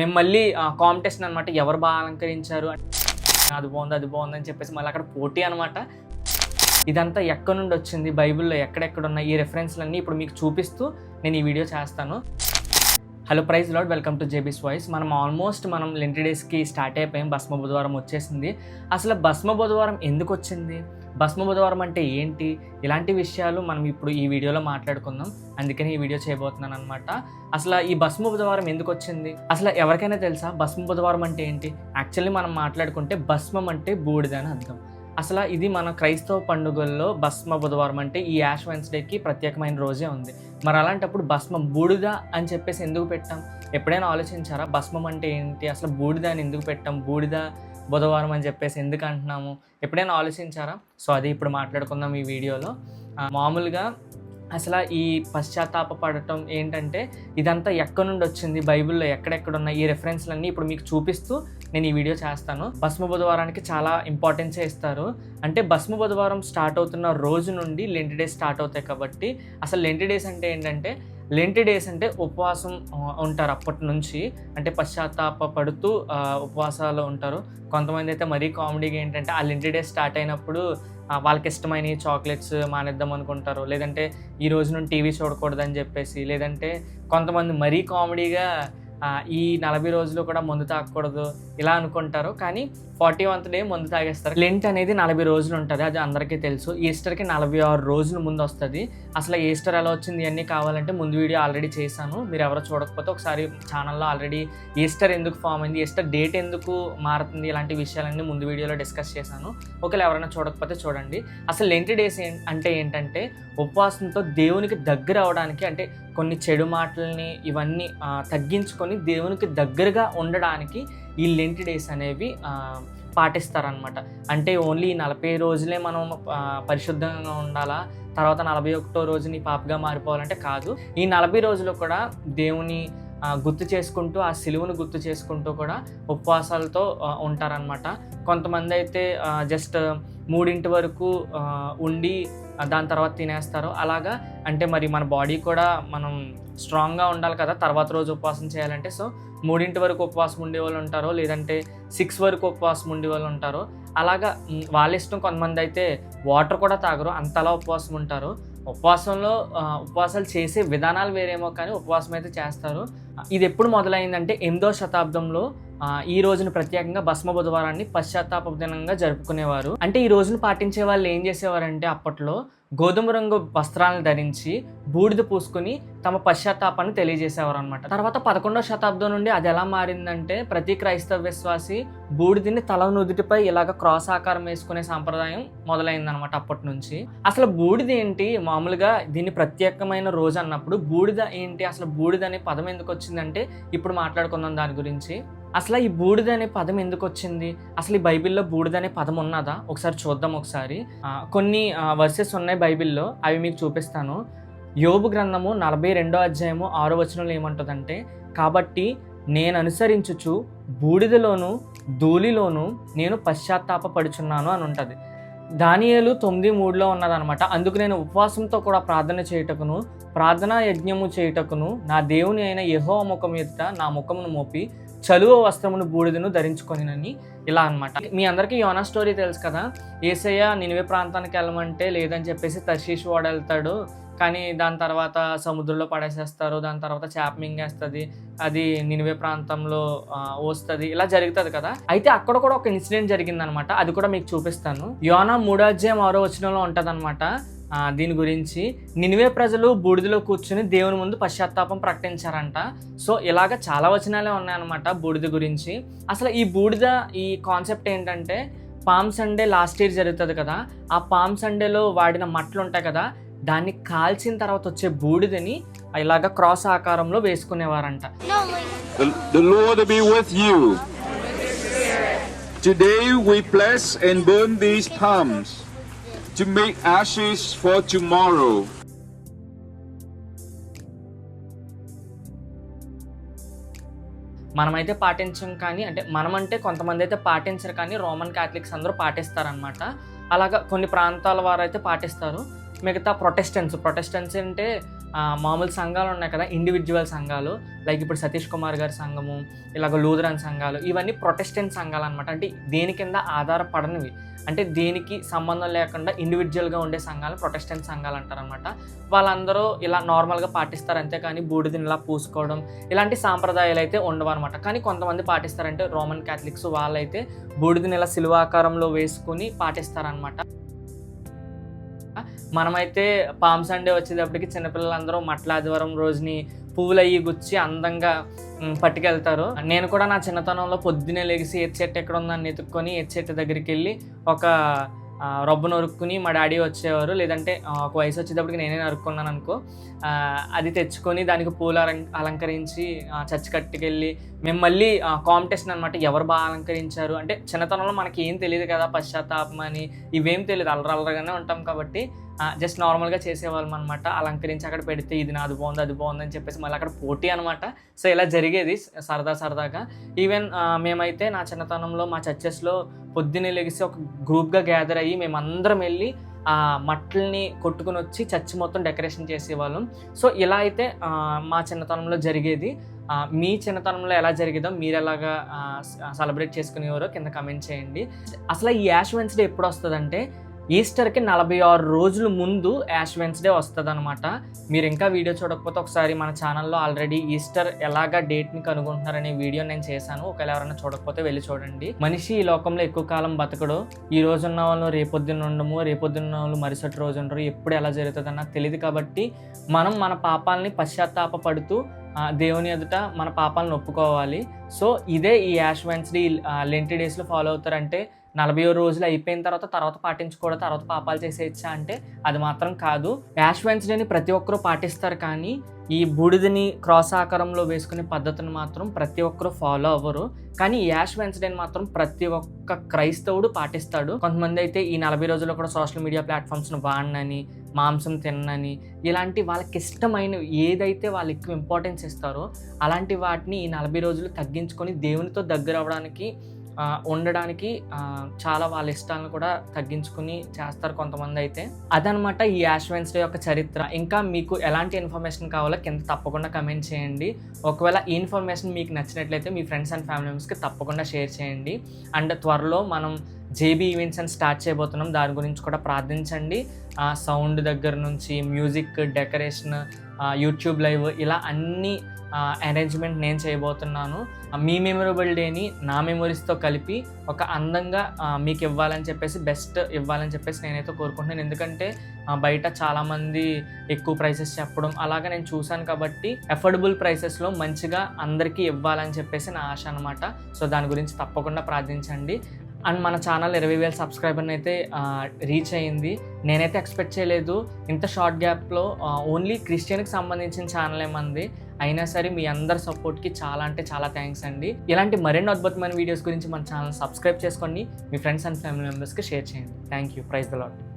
మేము మళ్ళీ కాంపిటీషన్ అనమాట. ఎవరు బాగా అలంకరించారు, అది బాగుంది అని చెప్పేసి మళ్ళీ అక్కడ పోటీ అనమాట. ఇదంతా ఎక్కడి నుండి వచ్చింది, బైబిల్లో ఎక్కడెక్కడ ఉన్న ఈ రెఫరెన్స్లన్నీ ఇప్పుడు మీకు చూపిస్తూ నేను ఈ వీడియో చేస్తాను. Hello, praise lord, welcome to JB's voice. మనం లెంటి డేస్కి స్టార్ట్ అయిపోయాం. భస్మ బుధవారం వచ్చేసింది. అసలు భస్మ బుధవారం ఎందుకు వచ్చింది, భస్మ బుధవారం అంటే ఏంటి, ఇలాంటి విషయాలు మనం ఇప్పుడు ఈ వీడియోలో మాట్లాడుకుందాం. అందుకని ఈ వీడియో చేయబోతున్నాను అనమాట. అసలు ఈ భస్మ బుధవారం ఎందుకు వచ్చింది, అసలు ఎవరికైనా తెలుసా భస్మ బుధవారం అంటే ఏంటి? యాక్చువల్లీ మనం మాట్లాడుకుంటే భస్మం అంటే బూడిద అని అర్థం. అసలు ఇది మన క్రైస్తవ పండుగల్లో భస్మ బుధవారం అంటే ఈ యాష్ వెన్స్డేకి ప్రత్యేకమైన రోజే ఉంది. మరి అలాంటప్పుడు భస్మం, బూడిద అని చెప్పేసి ఎందుకు పెట్టాం? ఎప్పుడైనా ఆలోచించారా? భస్మం అంటే ఏంటి, అసలు బూడిద అని ఎందుకు పెట్టాం, బూడిద బుధవారం అని చెప్పేసి ఎందుకు అంటున్నాము, ఎప్పుడైనా ఆలోచించారా? సో అది ఇప్పుడు మాట్లాడుకుందాం ఈ వీడియోలో. మామూలుగా అసలు ఈ పశ్చాత్తాప పడటం ఏంటంటే ఇదంతా ఎక్కడి నుండి వచ్చింది, బైబిల్లో ఎక్కడెక్కడ ఉన్న ఈ రెఫరెన్స్లన్నీ ఇప్పుడు మీకు చూపిస్తూ నేను ఈ వీడియో చేస్తాను. భస్మ బుధవారానికి చాలా ఇంపార్టెన్సే ఇస్తారు. అంటే భస్మ బుధవారం స్టార్ట్ అవుతున్న రోజు నుండి లెంటి డేస్ స్టార్ట్ అవుతాయి కాబట్టి, అసలు లెంటి డేస్ అంటే ఏంటంటే, లెంటి డేస్ అంటే ఉపవాసం ఉంటారు అప్పటి నుంచి. అంటే పశ్చాత్తాప పడుతూ ఉపవాసాలు ఉంటారు. కొంతమంది అయితే మరీ కామెడీగా ఏంటంటే ఆ లెంటి డేస్ స్టార్ట్ అయినప్పుడు వాళ్ళకి ఇష్టమైన చాక్లెట్స్ మానేద్దాం అనుకుంటారు, లేదంటే ఈ రోజు నుండి టీవీ చూడకూడదని చెప్పేసి, లేదంటే కొంతమంది మరీ కామెడీగా ఈ 40 రోజులు కూడా మందు తాగకూడదు ఇలా అనుకుంటారు. కానీ 41th డే మందు తాగేస్తారు. లెంట్ అనేది 40 రోజులు ఉంటుంది, అది అందరికీ తెలుసు. ఈస్టర్కి 46 రోజుల ముందు వస్తుంది. అసలు ఈస్టర్ ఎలా వచ్చింది ఇవన్నీ కావాలంటే ముందు వీడియో ఆల్రెడీ చేశాను. మీరు ఎవరో చూడకపోతే ఒకసారి ఛానల్లో ఆల్రెడీ ఈస్టర్ ఎందుకు ఫామ్ అయింది, ఈస్టర్ డేట్ ఎందుకు మారుతుంది, ఇలాంటి విషయాలన్నీ ముందు వీడియోలో డిస్కస్ చేశాను. ఒకవేళ ఎవరైనా చూడకపోతే చూడండి. అసలు లెంటి డేస్ అంటే ఏంటంటే ఉపవాసంతో దేవునికి దగ్గర అవడానికి, అంటే కొన్ని చెడు మాటల్ని ఇవన్నీ తగ్గించుకొని దేవునికి దగ్గరగా ఉండడానికి ఈ లెంటి డేస్ అనేవి పాటిస్తారనమాట. అంటే ఓన్లీ 40 రోజులే మనం పరిశుద్ధంగా ఉండాలా, తర్వాత 41వ రోజుని పాపగా మారిపోవాలంటే కాదు. ఈ 40 రోజులు కూడా దేవుని గుర్తు చేసుకుంటూ, ఆ సిలువను గుర్తు చేసుకుంటూ కూడా ఉపవాసాలతో ఉంటారనమాట. కొంతమంది అయితే జస్ట్ 3 వరకు ఉండి దాని తర్వాత తినేస్తారు. అలాగా అంటే మరి మన బాడీ కూడా మనం స్ట్రాంగ్గా ఉండాలి కదా తర్వాత రోజు ఉపవాసం చేయాలంటే. సో 3 వరకు ఉపవాసం ఉండేవాళ్ళు ఉంటారో, లేదంటే 6 వరకు ఉపవాసం ఉండేవాళ్ళు ఉంటారో. అలాగా వాళ్ళ ఇష్టం. కొంతమంది అయితే వాటర్ కూడా తాగరు, అంతలా ఉపవాసం ఉంటారు. ఉపవాసాలు చేసే విధానాలు వేరేమో కానీ ఉపవాసం అయితే చేస్తారు. ఇది ఎప్పుడు మొదలైందంటే 8వ శతాబ్దంలో ఈ రోజును ప్రత్యేకంగా భస్మ బుధవారాన్ని పశ్చాత్తాప దినంగా జరుపుకునేవారు. అంటే ఈ రోజును పాటించే వాళ్ళు ఏం చేసేవారంటే అప్పట్లో గోధుమ రంగు వస్త్రాలను ధరించి బూడిద పూసుకుని తమ పశ్చాత్తాపాన్ని తెలియజేసేవారు అనమాట. తర్వాత 11వ శతాబ్దం నుండి అది ఎలా మారిందంటే ప్రతి క్రైస్తవ విశ్వాసి బూడిదని తల నుదుటిపై ఇలాగ క్రాస్ ఆకారం వేసుకునే సాంప్రదాయం మొదలైందనమాట అప్పటి నుంచి. అసలు బూడిద ఏంటి, మామూలుగా దీన్ని ప్రత్యేకమైన రోజు అన్నప్పుడు బూడిద ఏంటి, అసలు బూడిద అనే పదం ఎందుకు వచ్చిందంటే ఇప్పుడు మాట్లాడుకుందాం దాని గురించి. అసలు ఈ బూడిద అనే పదం ఎందుకు వచ్చింది, అసలు ఈ బైబిల్లో బూడిద అనే పదం ఉన్నదా ఒకసారి చూద్దాం. ఒకసారి కొన్ని వర్సెస్ ఉన్నాయి బైబిల్లో, అవి మీకు చూపిస్తాను. యోబు గ్రంథము 42వ అధ్యాయము 6వ వచనంలో ఏమంటుందంటే, కాబట్టి నేను అనుసరించుచు బూడిదలోను ధూళిలోను నేను పశ్చాత్తాప పడుచున్నాను అని ఉంటుంది. దానియేలు 9:3లో ఉన్నదనమాట. అందుకు నేను ఉపవాసంతో కూడా ప్రార్థన చేయుటకును ప్రార్థనా యజ్ఞము చేయుటకును నా దేవుని అయిన యెహోవా ముఖం ఎదుట నా ముఖమును మోపి చలువ వస్త్రమును బూడిదను ధరించుకొనినని ఇలా అనమాట. మీ అందరికీ యోనా స్టోరీ తెలుసు కదా. యేసయ్య నినివే ప్రాంతానికి వెళ్ళమంటే లేదని చెప్పేసి తర్షీషు వాడు వెళ్తాడు, కానీ దాని తర్వాత సముద్రంలో పడేసేస్తారు. దాని తర్వాత చేప మింగేస్తుంది, అది నినివే ప్రాంతంలో వస్తుంది, ఇలా జరుగుతుంది కదా. అయితే అక్కడ కూడా ఒక ఇన్సిడెంట్ జరిగిందనమాట, అది కూడా మీకు చూపిస్తాను. యోనా 3వ అధ్యాయం 6వ వచనంలో ఉంటుంది అనమాట. దీని గురించి నినివే ప్రజలు బూడిదలో కూర్చుని దేవుని ముందు పశ్చాత్తాపం ప్రకటించారంట. సో ఇలాగ చాలా వచనాలే ఉన్నాయన్నమాట బూడిద గురించి. అసలు ఈ బూడిద ఈ కాన్సెప్ట్ ఏంటంటే, పామ్ సండే లాస్ట్ ఇయర్ జరుగుతుంది కదా, ఆ పామ్ సండేలో వాడిన మట్టలు ఉంటాయి కదా, దాన్ని కాల్చిన తర్వాత వచ్చే బూడిదని ఇలాగ క్రాస్ ఆకారంలో వేసుకునేవారంట. The Lord be with you. Today we bless and burn these palms to make ashes for tomorrow. మనమైతే పాటించం, కానీ అంటే మనమంటే కొంతమంది అయితే పాటించరు, కానీ రోమన్ క్యాథలిక్స్ అందరూ పాటిస్తారనమాట. అలాగా కొన్ని ప్రాంతాల వారు అయితే పాటిస్తారు. మిగతా ప్రొటెస్టెంట్స్ అంటే మామూలు సంఘాలు ఉన్నాయి కదా, ఇండివిజువల్ సంఘాలు, లైక్ ఇప్పుడు సతీష్ కుమార్ గారి సంఘము, ఇలాగ లూథరన్ సంఘాలు, ఇవన్నీ ప్రొటెస్టెంట్ సంఘాలు అనమాట. అంటే దేని కింద ఆధారపడనివి, అంటే దేనికి సంబంధం లేకుండా ఇండివిజువల్గా ఉండే సంఘాలు ప్రొటెస్టెంట్ సంఘాలు అంటారనమాట. వాళ్ళందరూ ఇలా నార్మల్గా పాటిస్తారు, అంతేకాని బూడిదని ఇలా పూసుకోవడం ఇలాంటి సాంప్రదాయాలు అయితే ఉండవు అనమాట. కానీ కొంతమంది పాటిస్తారంటే రోమన్ క్యాథలిక్స్ వాళ్ళైతే బూడిదని ఇలా శిలువాకారంలో వేసుకుని పాటిస్తారనమాట. మనమైతే పామ్ సండే వచ్చేటప్పటికి చిన్నపిల్లలందరూ మట్ల ఆదివారం రోజుని పువ్వులు అయ్యి గుచ్చి అందంగా పట్టుకెళ్తారు. నేను కూడా నా చిన్నతనంలో పొద్దున్నే లెగిసి ఎత్తు చెట్టు ఎక్కడ ఉందని ఎత్తుక్కొని ఎత్తు చెట్టు దగ్గరికి వెళ్ళి ఒక రొబ్బు నరుక్కుని మా డాడీ వచ్చేవారు, లేదంటే ఒక వయసు వచ్చేటప్పటికి నేనే నరుక్కున్నాను అనుకో, అది తెచ్చుకొని దానికి పూలు అలంకరించి చర్చి కట్టుకెళ్ళి మేము మళ్ళీ కాంపిటీషన్ అనమాట, ఎవరు బాగా అలంకరించారు. అంటే చిన్నతనంలో మనకి ఏం తెలియదు కదా, పశ్చాత్తాపం అని ఇవేం తెలియదు, అల్లరల్లగానే ఉంటాం కాబట్టి జస్ట్ నార్మల్గా చేసేవాళ్ళం అనమాట. అలంకరించి అక్కడ పెడితే ఇది నాది బాగుంది అది బాగుంది అని చెప్పేసి మళ్ళీ అక్కడ పోటీ అనమాట. సో ఇలా జరిగేది సరదాగా. ఈవెన్ మేమైతే నా చిన్నతనంలో మా చర్చెస్లో పొద్దున్నే లెగిసి ఒక గ్రూప్గా గ్యాదర్ అయ్యి మేమందరం వెళ్ళి మట్లని కొట్టుకుని వచ్చి చర్చి మొత్తం డెకరేషన్ చేసేవాళ్ళం. సో ఇలా అయితే మా చిన్నతనంలో జరిగేది. మీ చిన్నతనంలో ఎలా జరిగేదో, మీరు ఎలాగా సెలబ్రేట్ చేసుకునేవారో కింద కమెంట్ చేయండి. అసలు ఈ యాష్ వెన్స్డే ఎప్పుడు వస్తుందంటే ఈస్టర్కి 46 రోజుల ముందు యాష్ వెన్స్డే వస్తుంది అనమాట. మీరు ఇంకా వీడియో చూడకపోతే ఒకసారి మన ఛానల్లో ఆల్రెడీ ఈస్టర్ ఎలాగా డేట్ని కనుగొంటున్నారనే వీడియో నేను చేశాను, ఒకవేళ ఎవరైనా చూడకపోతే వెళ్ళి చూడండి. మనిషి ఈ లోకంలో ఎక్కువ కాలం బతకడు, ఈ రోజు ఉన్న వాళ్ళు రేపొద్దున్న ఉండము, రేపొద్దున్న వాళ్ళు మరుసటి రోజు ఉండరు, ఎప్పుడు ఎలా జరుగుతుందో నాకు తెలియదు. కాబట్టి మనం మన పాపాలని పశ్చాత్తాపడుతూ దేవుని ఎదుట మన పాపాలను ఒప్పుకోవాలి. సో ఇదే ఈ యాష్ వెన్స్డే లెంటి డేస్లో ఫాలో అవుతారంటే 40 రోజులు అయిపోయిన తర్వాత పాటించకూడదు, తర్వాత పాపాలు చేసేయచ్చా అంటే అది మాత్రం కాదు. యాష్ వెన్స్డేని ప్రతి ఒక్కరూ పాటిస్తారు, కానీ ఈ బూడిదని క్రాస్ ఆకారంలో వేసుకునే పద్ధతిని మాత్రం ప్రతి ఒక్కరూ ఫాలో అవ్వరు. కానీ యాష్ వెన్స్డేని మాత్రం ప్రతి ఒక్క క్రైస్తవుడు పాటిస్తాడు. కొంతమంది అయితే ఈ 40 రోజుల్లో కూడా సోషల్ మీడియా ప్లాట్ఫామ్స్ను వాడనని, మాంసం తినని, ఇలాంటి వాళ్ళకి ఇష్టమైనవి ఏదైతే వాళ్ళు ఎక్కువ ఇంపార్టెన్స్ ఇస్తారో అలాంటి వాటిని ఈ 40 రోజులు తగ్గించుకొని దేవునితో దగ్గర అవ్వడానికి ఉండడానికి చాలా వాళ్ళ ఇష్టాలను కూడా తగ్గించుకుని చేస్తారు కొంతమంది అయితే. అదనమాట ఈ యాష్ వెన్స్డే యొక్క చరిత్ర. ఇంకా మీకు ఎలాంటి ఇన్ఫర్మేషన్ కావాలో కింద తప్పకుండా కమెంట్ చేయండి. ఒకవేళ ఈ ఇన్ఫర్మేషన్ మీకు నచ్చినట్లయితే మీ ఫ్రెండ్స్ అండ్ ఫ్యామిలీ మెంబర్స్కి తప్పకుండా షేర్ చేయండి. అండ్ త్వరలో మనం జేబీ ఈవెంట్స్ అని స్టార్ట్ చేయబోతున్నాం, దాని గురించి కూడా ప్రార్థించండి. సౌండ్ దగ్గర నుంచి మ్యూజిక్, డెకరేషన్, యూట్యూబ్ లైవ్, ఇలా అన్ని అరేంజ్మెంట్ నేను చేయబోతున్నాను. మీ మెమొరబుల్ డేని నా మెమొరీస్తో కలిపి ఒక అందంగా మీకు ఇవ్వాలని చెప్పేసి, బెస్ట్ ఇవ్వాలని చెప్పేసి నేనైతే కోరుకుంటున్నాను. ఎందుకంటే బయట చాలామంది ఎక్కువ ప్రైసెస్ చెప్పడం అలాగా నేను చూశాను, కాబట్టి అఫోర్డబుల్ ప్రైసెస్లో మంచిగా అందరికీ ఇవ్వాలని చెప్పేసి నా ఆశ అనమాట. సో దాని గురించి తప్పకుండా ప్రార్థించండి. అండ్ మన ఛానల్ 20,000 సబ్స్క్రైబర్ని అయితే రీచ్ అయ్యింది. నేనైతే ఎక్స్పెక్ట్ చేయలేదు ఇంత షార్ట్ గ్యాప్లో. ఓన్లీ క్రిస్టియన్కి సంబంధించిన ఛానల్ ఏమంది, అయినా సరే మీ అందరి సపోర్ట్కి చాలా అంటే చాలా థ్యాంక్స్ అండి. ఇలాంటి మరిన్ని అద్భుతమైన వీడియోస్ గురించి మన ఛానల్ సబ్స్క్రైబ్ చేసుకోండి, మీ ఫ్రెండ్స్ అండ్ ఫ్యామిలీ మెంబర్స్కి షేర్ చేయండి. Thank you. Praise the lord.